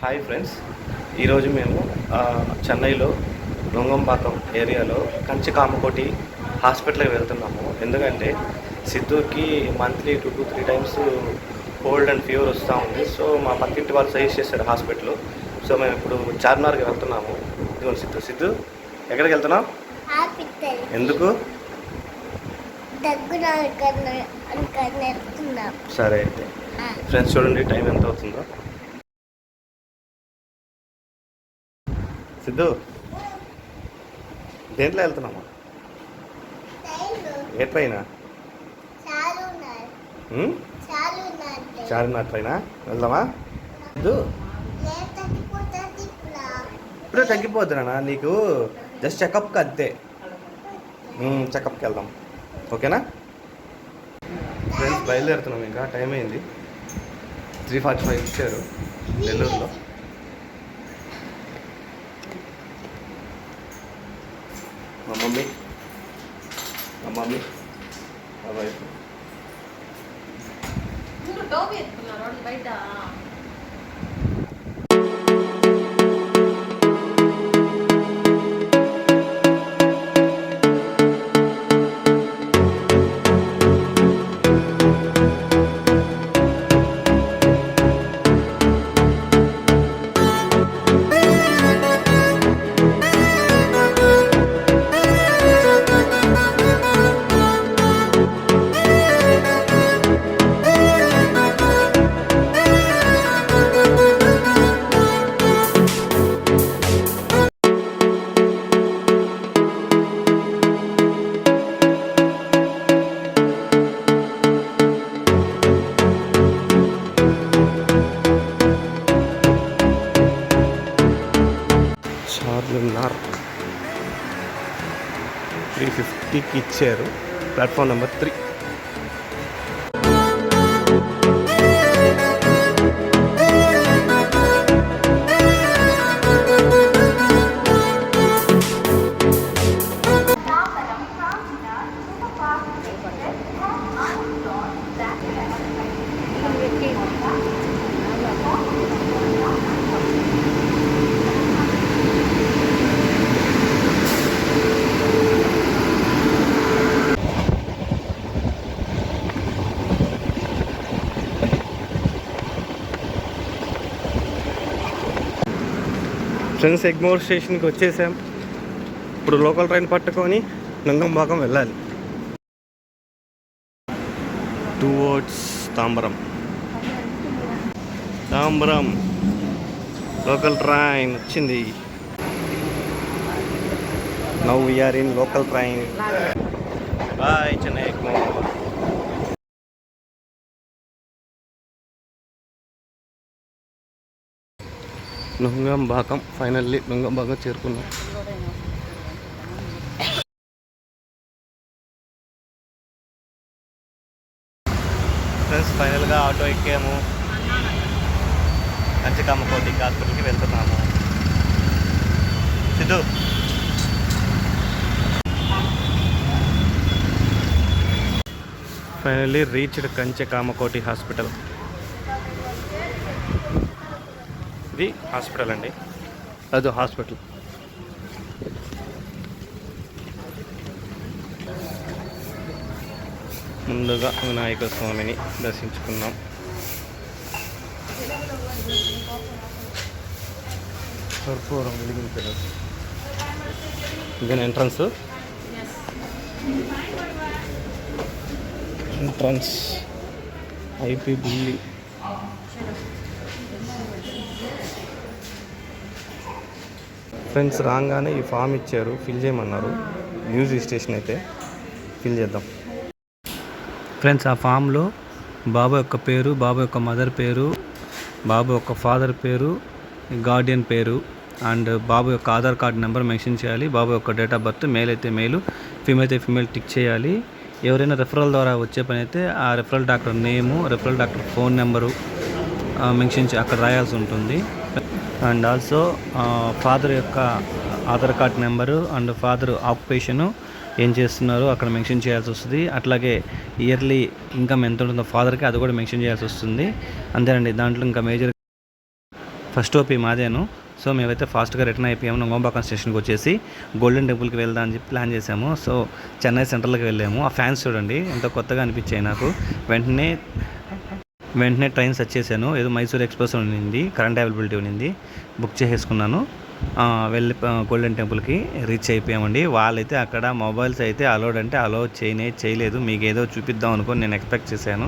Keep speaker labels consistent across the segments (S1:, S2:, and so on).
S1: Hi friends, ఈరోజు మేము చెన్నైలో నొంగంబాకం ఏరియాలో కంచి కామకోటి హాస్పిటల్కి వెళ్తున్నాము. ఎందుకంటే సిద్ధుకి monthly 2 to 3 times cold and fever వస్తూ ఉంది. సో మా పక్కింటి వాళ్ళు సజెస్ట్ చేశారు హాస్పిటల్. సో మేము ఇప్పుడు చార్మినార్కి వెళ్తున్నాము. ఇదిగోండి సిద్ధు ఎక్కడికి వెళ్తున్నాం? ఎందుకు? సరే అయితే ఫ్రెండ్స్ చూడండి టైం ఎంత అవుతుందో. సిద్ధు దేంట్లో వెళ్తున్నామా? ఏ ట్రైనా? చార్మినార్ ట్రైనా? వెళ్దామా సిద్ధు? ఇప్పుడే తగ్గిపోతున్నా, నీకు జస్ట్ చెకప్కి అంతే. చెకప్కి వెళ్దాం, ఓకేనా ఫ్రెండ్స్? బయలుదేరుతున్నాం, ఇంకా టైం అయింది. 3:45 ఇచ్చారు నెల్లూరులో. మా మమ్మీ మా వైఫ్.
S2: బయట
S1: చార్మినార్ 3:50కి ఇచ్చారు, ప్లాట్ఫామ్ నెంబర్ 3. ఫ్రెండ్స్, ఎగ్మోర్ స్టేషన్కి వచ్చేసాం. ఇప్పుడు లోకల్ ట్రైన్ పట్టుకొని నొంగంబాకం వెళ్ళాలి. టువర్డ్స్ తాంబరం లోకల్ ట్రైన్ వచ్చింది. Now we are in local train. Bye Chennai Egmore. Nungambakkam, finally Nungambakkam చేరుకున్నాం. ఫ్రెండ్స్, ఫైనల్గా ఆటో ఎక్కాము. కంచి కామకోటి హాస్పిటల్కి వెళ్తున్నాము. Siddhu finally reached Kanchi Kamakoti hospital. ఇది హాస్పిటల్ అండి, అదో హాస్పిటల్. ముందుగా వినాయక స్వామిని దర్శించుకున్నాం. కర్పూరం వెలిగించారు. ఇదే ఎంట్రన్స్. IP building. ఫ్రెండ్స్, రాగానే ఈ ఫామ్ ఇచ్చారు, ఫిల్ చేయమన్నారు. న్యూస్ రిజిస్ట్రేషన్ అయితే ఫిల్ చేద్దాం. ఫ్రెండ్స్, ఆ ఫామ్లో బాబు యొక్క పేరు, బాబు యొక్క మదర్ పేరు, బాబు యొక్క ఫాదర్ పేరు, గార్డియన్ పేరు అండ్ బాబు యొక్క ఆధార్ కార్డ్ నెంబర్ మెన్షన్ చేయాలి. బాబు యొక్క డేట్ ఆఫ్ బర్త్, మేల్ అయితే మేలు, ఫీమేల్ అయితే ఫీమేల్ టిక్ చేయాలి. ఎవరైనా రెఫరల్ ద్వారా వచ్చే పని అయితే ఆ referral doctor name, referral doctor phone number mention అక్కడ రాయాల్సి ఉంటుంది. అండ్ ఆల్సో ఫాదర్ యొక్క Aadhaar card number and father occupation ఏం చేస్తున్నారో అక్కడ మెన్షన్ చేయాల్సి వస్తుంది. అట్లాగే ఇయర్లీ ఇన్కమ్ ఎంత ఉంటుందో ఫాదర్కి అది కూడా మెన్షన్ చేయాల్సి వస్తుంది. అంతేనండి, దాంట్లో ఇంకా మేజర్ ఫస్ట్ ఓపీ మాదేను. సో మేమైతే ఫాస్ట్గా రిటర్న్ అయిపోయాము. నంగంపాకం స్టేషన్కి వచ్చేసి గోల్డెన్ టెంపుల్కి వెళ్దాం అని చెప్పి ప్లాన్ చేసాము. సో చెన్నై సెంట్రల్కి వెళ్ళాము. ఆ ఫ్యాన్స్ చూడండి ఎంతో కొత్తగా అనిపించాయి నాకు. వెంటనే ట్రైన్ సెర్చ్ చేశాను. ఏదో మైసూర్ ఎక్స్ప్రెస్ ఉన్నింది, కరెంట్ అవైలబిలిటీ ఉన్నింది, బుక్ చేసేసుకున్నాను. వెళ్ళి గోల్డెన్ టెంపుల్కి రీచ్ అయిపోయామండి. వాళ్ళైతే అక్కడ మొబైల్స్ అయితే అలౌడ్ అంటే అలౌ చేయలేదు. మీకు ఏదో చూపిద్దాం అనుకొని నేను ఎక్స్పెక్ట్ చేశాను.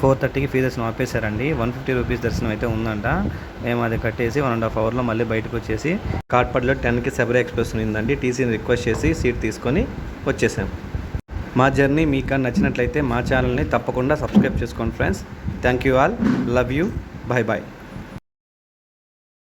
S1: 4:30కి ఫ్రీ దర్శనం ఆపేశారండి. 150 రూపీస్ దర్శనం అయితే ఉందంట. మేము అది కట్టేసి 1.5 అవర్లో మళ్ళీ బయటకు వచ్చేసి కాట్పడ్లో 10కి శబరి ఎక్స్ప్రెస్ ఉందండి. టీసీని రిక్వెస్ట్ చేసి సీట్ తీసుకొని వచ్చేసాం. మా జర్నీ మీకు నచ్చినట్లయితే మా ఛానల్ని తప్పకుండా సబ్స్క్రైబ్ చేసుకోండి friends. Thank you all, love you, bye bye.